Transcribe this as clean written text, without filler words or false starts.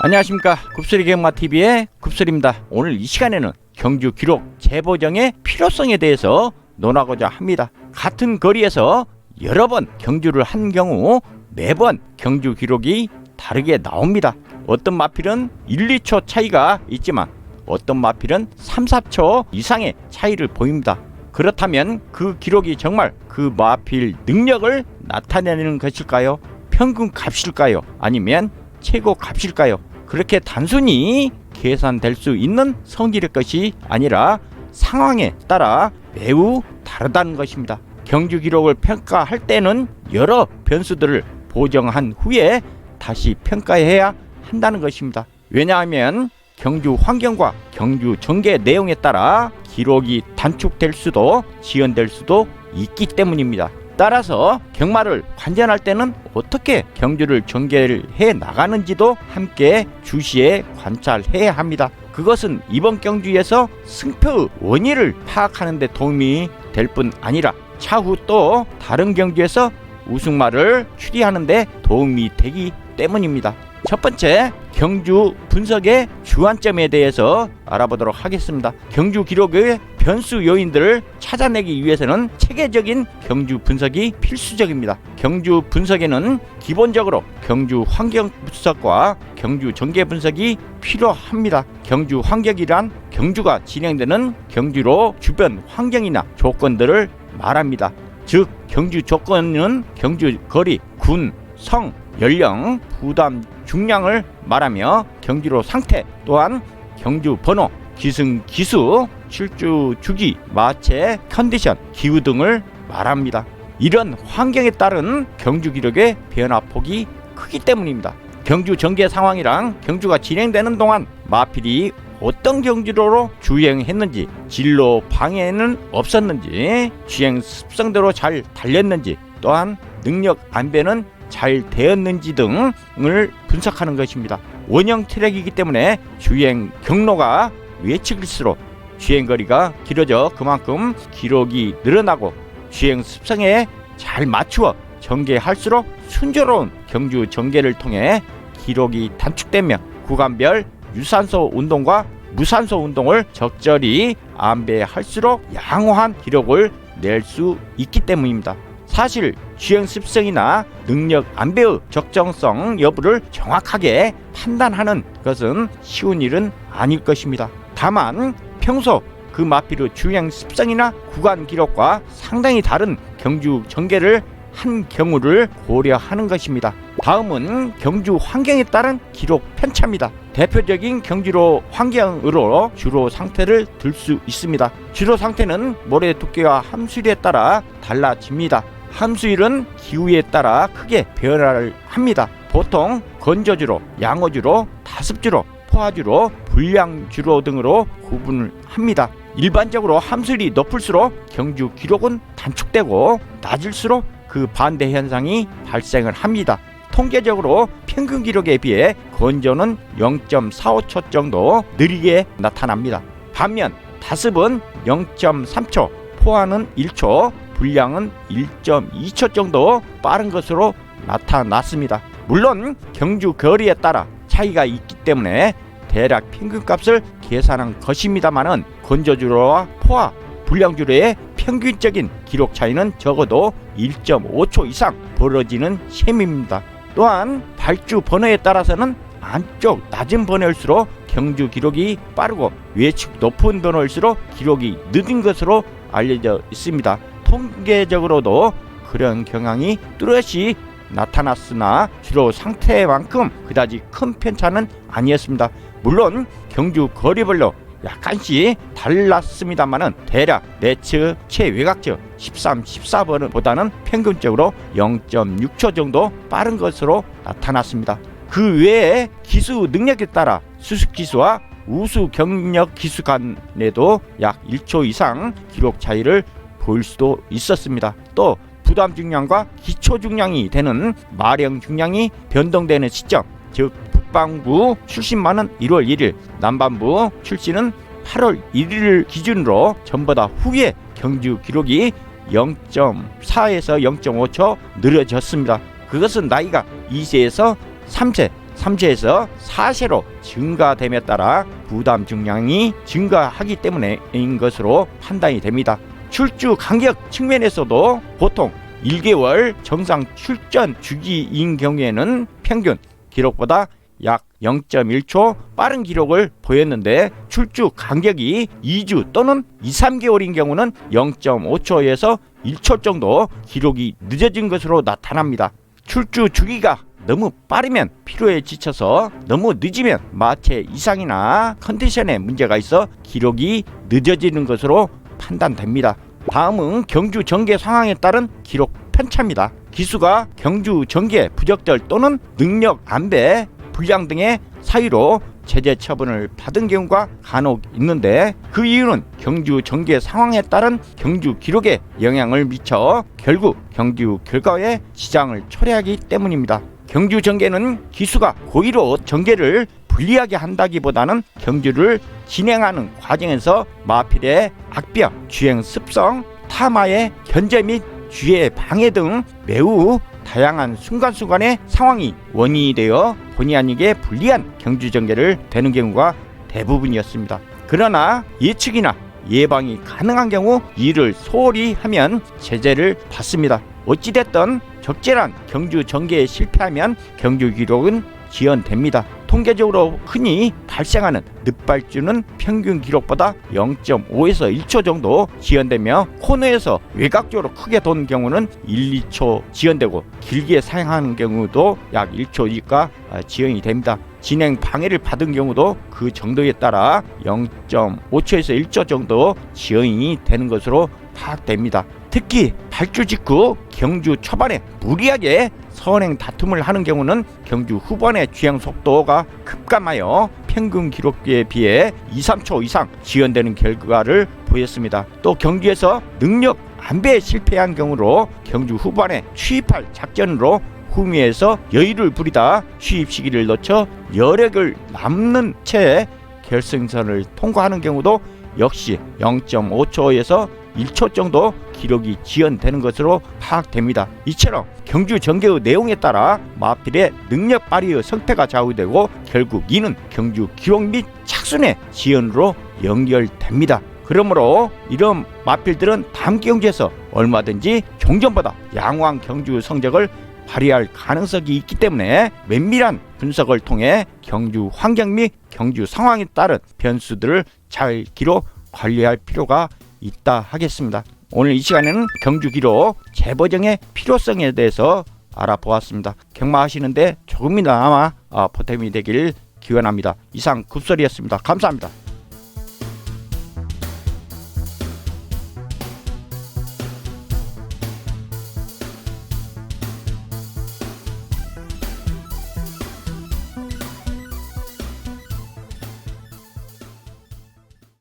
안녕하십니까. 굽소리 경마TV의 굽소리입니다. 오늘 이 시간에는 경주 기록 재보정의 필요성에 대해서 논하고자 합니다. 같은 거리에서 여러 번 경주를 한 경우 매번 경주 기록이 다르게 나옵니다. 어떤 마필은 1, 2초 차이가 있지만 어떤 마필은 3, 4초 이상의 차이를 보입니다. 그렇다면 그 기록이 정말 그 마필 능력을 나타내는 것일까요? 평균 값일까요? 아니면 최고 값일까요? 그렇게 단순히 계산될 수 있는 성질의 것이 아니라 상황에 따라 매우 다르다는 것입니다. 경주 기록을 평가할 때는 여러 변수들을 보정한 후에 다시 평가해야 한다는 것입니다. 왜냐하면 경주 환경과 경주 전개 내용에 따라 기록이 단축될 수도 지연될 수도 있기 때문입니다. 따라서 경마를 관전할 때는 어떻게 경주를 전개를 해 나가는지도 함께 주시해 관찰해야 합니다. 그것은 이번 경주에서 승표의 원인을 파악하는 데 도움이 될 뿐 아니라 차후 또 다른 경주에서 우승마를 추리하는 데 도움이 되기 때문입니다. 첫 번째, 경주 분석의 주안점에 대해서 알아보도록 하겠습니다. 경주 기록의 변수 요인들을 찾아내기 위해서는 체계적인 경주 분석이 필수적입니다. 경주 분석에는 기본적으로 경주 환경 분석과 경주 전개 분석이 필요합니다. 경주 환경이란 경주가 진행되는 경주로 주변 환경이나 조건들을 말합니다. 즉 경주 조건은 경주 거리, 군, 성, 연령, 부담, 중량을 말하며 경주로 상태 또한 경주 번호, 기승, 기수, 출주 주기, 마체, 컨디션, 기후 등을 말합니다. 이런 환경에 따른 경주 기록의 변화폭이 크기 때문입니다. 경주 전개 상황이랑 경주가 진행되는 동안 마필이 어떤 경주로로 주행했는지, 진로 방해는 없었는지, 주행 습성대로 잘 달렸는지, 또한 능력 안배는 잘 되었는지 등을 분석하는 것입니다. 원형 트랙이기 때문에 주행 경로가 외측일수록 주행거리가 길어져 그만큼 기록이 늘어나고 주행 습성에 잘 맞추어 전개할수록 순조로운 경주 전개를 통해 기록이 단축되며 구간별 유산소 운동과 무산소 운동을 적절히 안배할수록 양호한 기록을 낼 수 있기 때문입니다. 사실 주행 습성이나 능력 안배의 적정성 여부를 정확하게 판단하는 것은 쉬운 일은 아닐 것입니다. 다만 평소 그 마필의 주행 습성이나 구간 기록과 상당히 다른 경주 전개를 한 경우를 고려하는 것입니다. 다음은 경주 환경에 따른 기록 편차입니다. 대표적인 경주로 환경으로 주로 상태를 들 수 있습니다. 주로 상태는 모래 두께와 함수일에 따라 달라집니다. 함수일은 기후에 따라 크게 변화를 합니다. 보통 건조주로, 양호주로, 다습주로, 포화주로, 불량주로 등으로 구분을 합니다. 일반적으로 함수일이 높을수록 경주 기록은 단축되고 낮을수록 그 반대 현상이 발생을 합니다. 통계적으로 평균 기록에 비해 건조는 0.45초 정도 느리게 나타납니다. 반면 다습은 0.3초, 포화는 1초, 불량은 1.2초 정도 빠른 것으로 나타났습니다. 물론 경주 거리에 따라 차이가 있기 때문에 대략 평균값을 계산한 것입니다만은 건조주로와 포화, 불량주로의 평균적인 기록 차이는 적어도 1.5초 이상 벌어지는 셈입니다. 또한 발주 번호에 따라서는 안쪽 낮은 번호일수록 경주 기록이 빠르고 외측 높은 번호일수록 기록이 늦은 것으로 알려져 있습니다. 통계적으로도 그런 경향이 뚜렷이 나타났으나 주로 상태만큼 그다지 큰 편차는 아니었습니다. 물론 경주 거리별로 약간씩 달랐습니다만은 대략 내측 최외곽측 13, 14번보다는 평균적으로 0.6초 정도 빠른 것으로 나타났습니다. 그 외에 기수 능력에 따라 수습 기수와 우수 경력 기수 간에도 약 1초 이상 기록 차이를 보일 수도 있었습니다. 또 부담 중량과 기초 중량이 되는 마령 중량이 변동되는 시점, 즉 북방부 출신만은 1월 1일, 남반부 출신은 8월 1일 기준으로 전보다 후에 경주 기록이 0.4에서 0.5초 느려졌습니다. 그것은 나이가 2세에서 3세 3세에서 4세로 증가됨에 따라 부담 중량이 증가하기 때문인 것으로 판단이 됩니다. 출주 간격 측면에서도 보통 1개월 정상 출전 주기인 경우에는 평균 기록보다 약 0.1초 빠른 기록을 보였는데, 출주 간격이 2주 또는 2, 3개월인 경우는 0.5초에서 1초 정도 기록이 늦어진 것으로 나타납니다. 출주 주기가 너무 빠르면 피로에 지쳐서, 너무 늦으면 마체 이상이나 컨디션에 문제가 있어 기록이 늦어지는 것으로 판단됩니다. 다음은 경주 전개 상황에 따른 기록 편차입니다. 기수가 경주 전개 부적절 또는 능력 안배, 불량 등의 사유로 제재 처분을 받은 경우가 간혹 있는데, 그 이유는 경주 전개 상황에 따른 경주 기록에 영향을 미쳐 결국 경주 결과에 지장을 초래하기 때문입니다. 경주 전개는 기수가 고의로 전개를 불리하게 한다기보다는 경주를 진행하는 과정에서 마필의 악병, 주행 습성, 타마의 견제 및 주의 방해 등 매우 다양한 순간순간의 상황이 원인이 되어 본의 아니게 불리한 경주 전개를 되는 경우가 대부분이었습니다. 그러나 예측이나 예방이 가능한 경우 이를 소홀히 하면 제재를 받습니다. 어찌됐든 적절한 경주 전개에 실패하면 경주 기록은 지연됩니다. 통계적으로 흔히 발생하는 늦발주는 평균 기록보다 0.5에서 1초 정도 지연되며, 코너에서 외곽적으로 크게 돈 경우는 1, 2초 지연되고, 길게 사용하는 경우도 약 1초 이하 지연이 됩니다. 진행 방해를 받은 경우도 그 정도에 따라 0.5초에서 1초 정도 지연이 되는 것으로 파악됩니다. 특히 발주 직후 경주 초반에 무리하게 선행 다툼을 하는 경우는 경주 후반의 주행 속도가 급감하여 평균 기록에 비해 2, 3초 이상 지연되는 결과를 보였습니다. 또 경주에서 능력 안배에 실패한 경우로 경주 후반에 추입할 작전으로 후미에서 여유를 부리다 추입 시기를 놓쳐 여력을 남는 채 결승선을 통과하는 경우도 역시 0.5초에서 1초 정도 기록이 지연되는 것으로 파악됩니다. 이처럼 경주 전개의 내용에 따라 마필의 능력 발휘의 성패가 좌우되고, 결국 이는 경주 기록 및 착순의 지연으로 연결됩니다. 그러므로 이런 마필들은 다음 경주에서 얼마든지 종전보다 양호한 경주 성적을 발휘할 가능성이 있기 때문에 면밀한 분석을 통해 경주 환경 및 경주 상황에 따른 변수들을 잘 기록 관리할 필요가 있다 하겠습니다. 오늘 이 시간에는 경주 기록 재보정의 필요성에 대해서 알아보았습니다. 경마하시는데 조금이나마 보탬이 되길 기원합니다. 이상 급설이었습니다. 감사합니다.